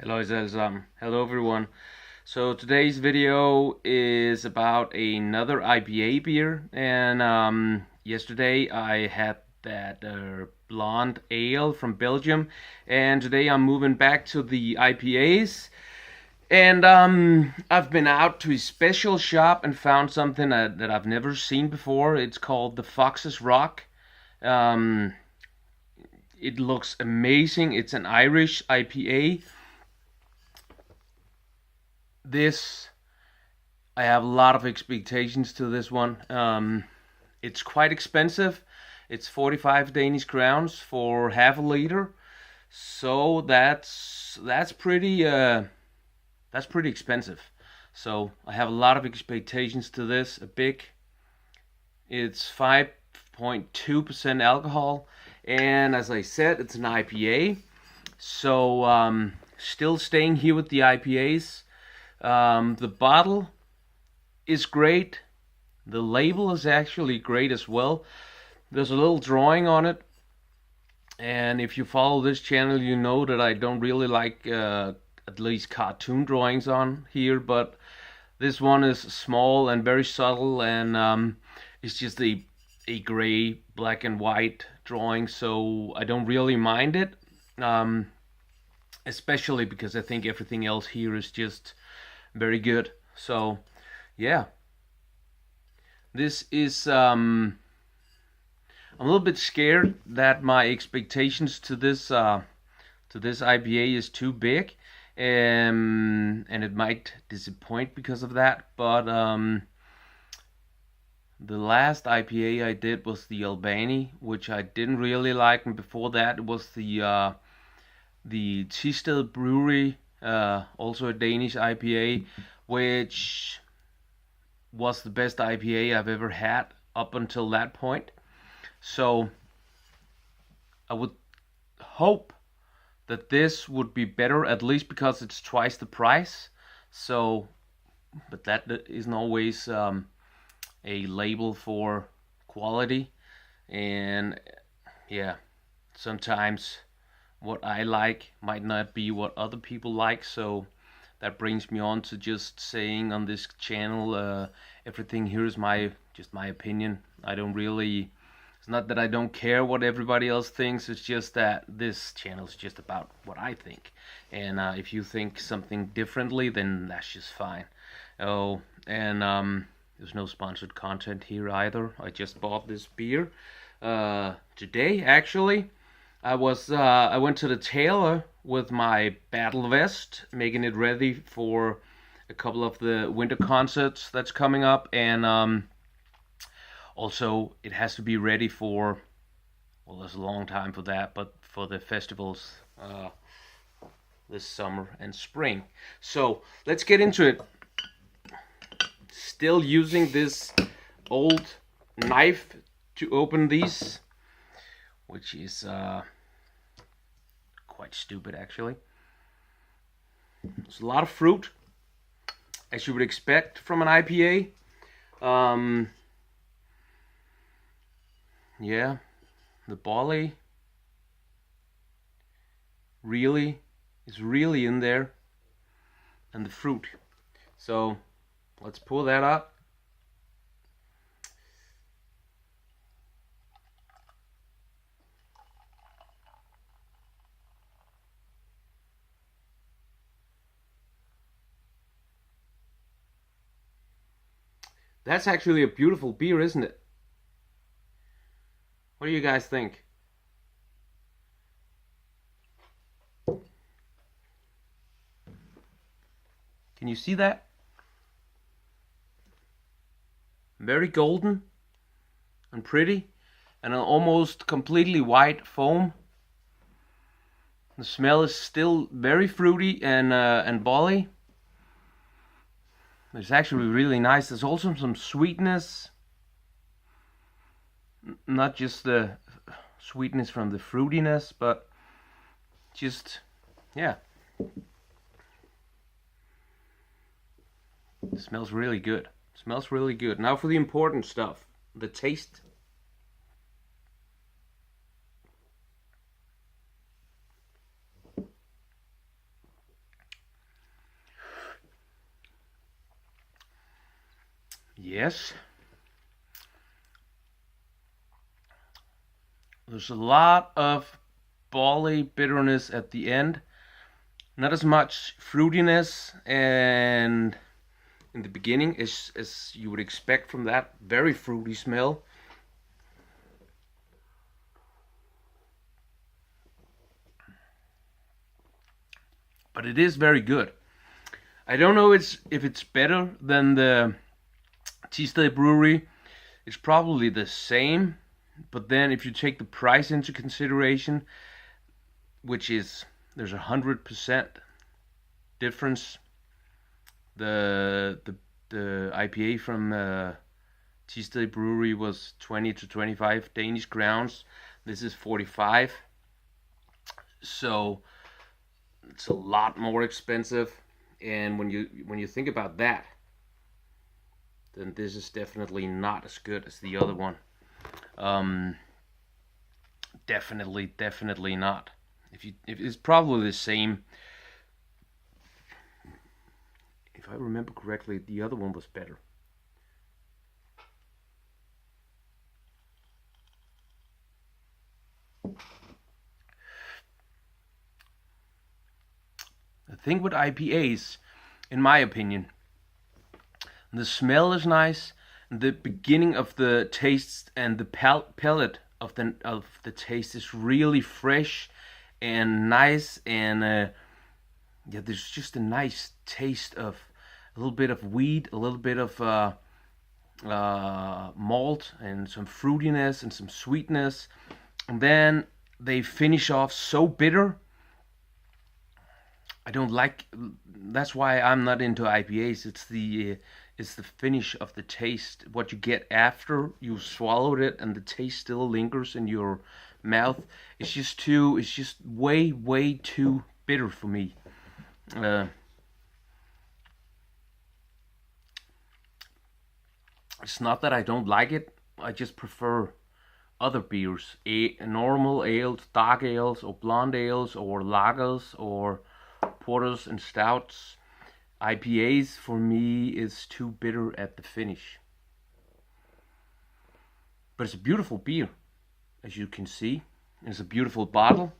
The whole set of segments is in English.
Hello, hello everyone. So today's video is about another IPA beer, and yesterday I had that blonde ale from Belgium, and today I'm moving back to the IPAs. And I've been out to a special shop and found something that I've never seen before. It's called the Fox's Rock. Um, it looks amazing. It's an Irish IPA. This I have a lot of expectations to this one. It's quite expensive. It's 45 Danish crowns for half a liter, so that's pretty expensive. So I have a lot of expectations to this. It's 5.2% alcohol, and as I said, it's an IPA. So still staying here with the IPAs. The bottle is great. The label is actually great as well. There's a little drawing on it, and if you follow this channel, you know that I don't really like at least cartoon drawings on here, but this one is small and very subtle, and it's just a gray, black and white drawing, so I don't really mind it. Especially because I think everything else here is just very good. So yeah, this is I'm a little bit scared that my expectations to this IPA is too big, and it might disappoint because of that. But the last IPA I did was the Albany, which I didn't really like, and before that it was the Thisted brewery, also a Danish IPA, which was the best IPA I've ever had up until that point. So I would hope that this would be better, at least because it's twice the price. So, but that isn't always a label for quality, and yeah, sometimes what I like might not be what other people like. So that brings me on to just saying on this channel, everything here is just my opinion. I don't really. It's not that I don't care what everybody else thinks. It's just that this channel is just about what I think. And if you think something differently, then that's just fine. Oh, and there's no sponsored content here either. I just bought this beer today, actually. I went to the tailor with my battle vest, making it ready for a couple of the winter concerts that's coming up, and also it has to be ready for, well, there's a long time for that, but for the festivals this summer and spring. So let's get into it. Still using this old knife to open these, which is quite stupid actually. There's a lot of fruit, as you would expect from an IPA. Yeah, the barley is really in there, and the fruit. So let's pull that up. That's actually a beautiful beer, isn't it? What do you guys think? Can you see that? Very golden and pretty, and an almost completely white foam. The smell is still very fruity and barley. It's actually really nice. There's also some sweetness, not just the sweetness from the fruitiness, but just, yeah. It smells really good. It smells really good. Now for the important stuff, the taste. Yes, there's a lot of barley bitterness at the end. Not as much fruitiness and in the beginning as you would expect from that very fruity smell. But it is very good. I don't know if it's better than the Thisted brewery. It's probably the same, but then if you take the price into consideration, which is there's 100% difference. The IPA from Thisted brewery was 20 to 25 Danish crowns. This is 45, so it's a lot more expensive. And when you think about that, then this is definitely not as good as the other one. Definitely not. If it's probably the same. If I remember correctly, the other one was better. The thing with IPAs, in my opinion, the smell is nice. The beginning of the taste and the palate of the taste is really fresh and nice, and yeah, there's just a nice taste of a little bit of wheat, a little bit of malt, and some fruitiness and some sweetness, and then they finish off so bitter. I don't like. That's why I'm not into IPAs. It's the finish of the taste. What you get after you swallowed it, and the taste still lingers in your mouth. It's just too. It's just way too bitter for me. It's not that I don't like it. I just prefer other beers, normal ales, dark ales, or blonde ales, or lagers, or porters and stouts. IPAs for me is too bitter at the finish. But it's a beautiful beer, as you can see. It's a beautiful bottle.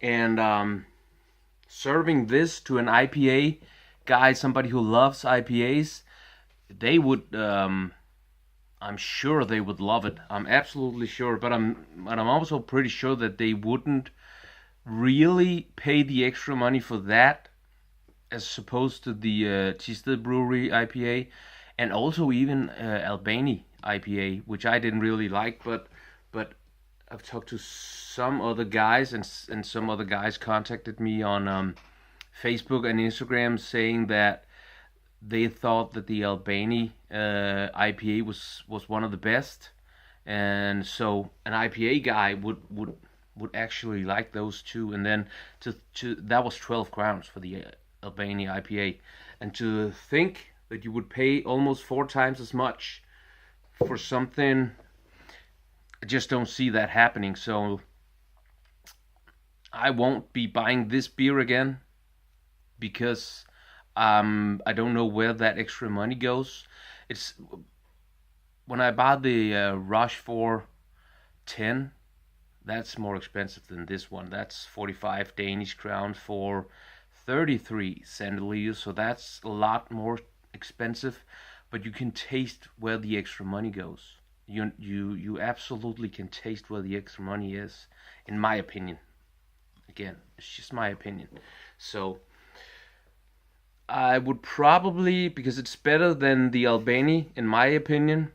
And serving this to an IPA guy, somebody who loves IPAs, they would. I'm sure they would love it. I'm absolutely sure. But I'm also pretty sure that they wouldn't really pay the extra money for that, as opposed to the Thisted brewery IPA, and also even Albany IPA, which I didn't really like, but I've talked to some other guys, and some other guys contacted me on Facebook and Instagram saying that they thought that the Albany IPA was one of the best, and so an IPA guy would actually like those two. And then to that was 12 crowns for the Albany IPA, and to think that you would pay almost 4 times as much for something, I just don't see that happening. So I won't be buying this beer again, because I don't know where that extra money goes. It's when I bought the Rochefort 10, that's more expensive than this one. That's 45 Danish crowns for 33 centiliters, so that's a lot more expensive. But you can taste where the extra money goes. You absolutely can taste where the extra money is, in my opinion. Again, it's just my opinion. So I would probably, because it's better than the Albany, in my opinion.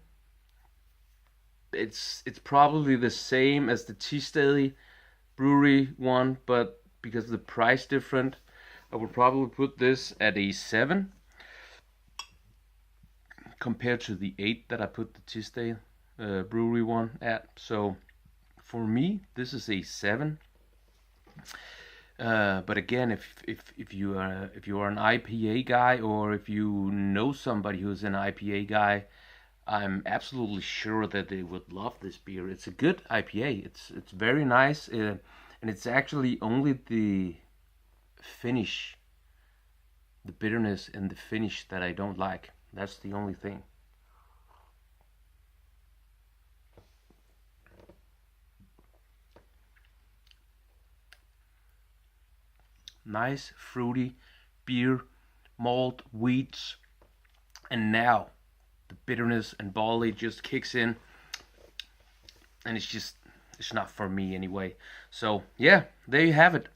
It's probably the same as the Thisted brewery one, but because of the price different, I would probably put this at a 7 compared to the 8 that I put the Thisted brewery one at. So for me, this is a 7. But again, if you are an IPA guy, or if you know somebody who's an IPA guy, I'm absolutely sure that they would love this beer. It's a good IPA. It's very nice, and it's actually only the finish, the bitterness and the finish that I don't like. That's the only thing. nice fruity beer, malt, wheats, and now the bitterness and barley just kicks in, and it's not for me anyway. So yeah, there you have it.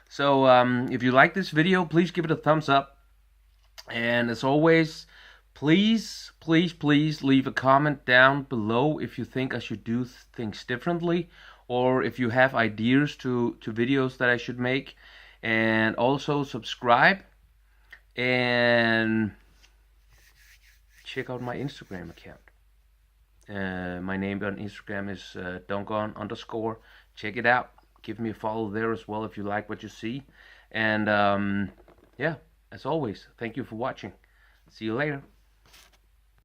So if you like this video, please give it a thumbs up, and as always, please leave a comment down below if you think I should do things differently, or if you have ideas to videos that I should make. And also subscribe and check out my Instagram account. My name on Instagram is dongon_. Check it out. Give me a follow there as well if you like what you see. And yeah, as always, thank you for watching. See you later.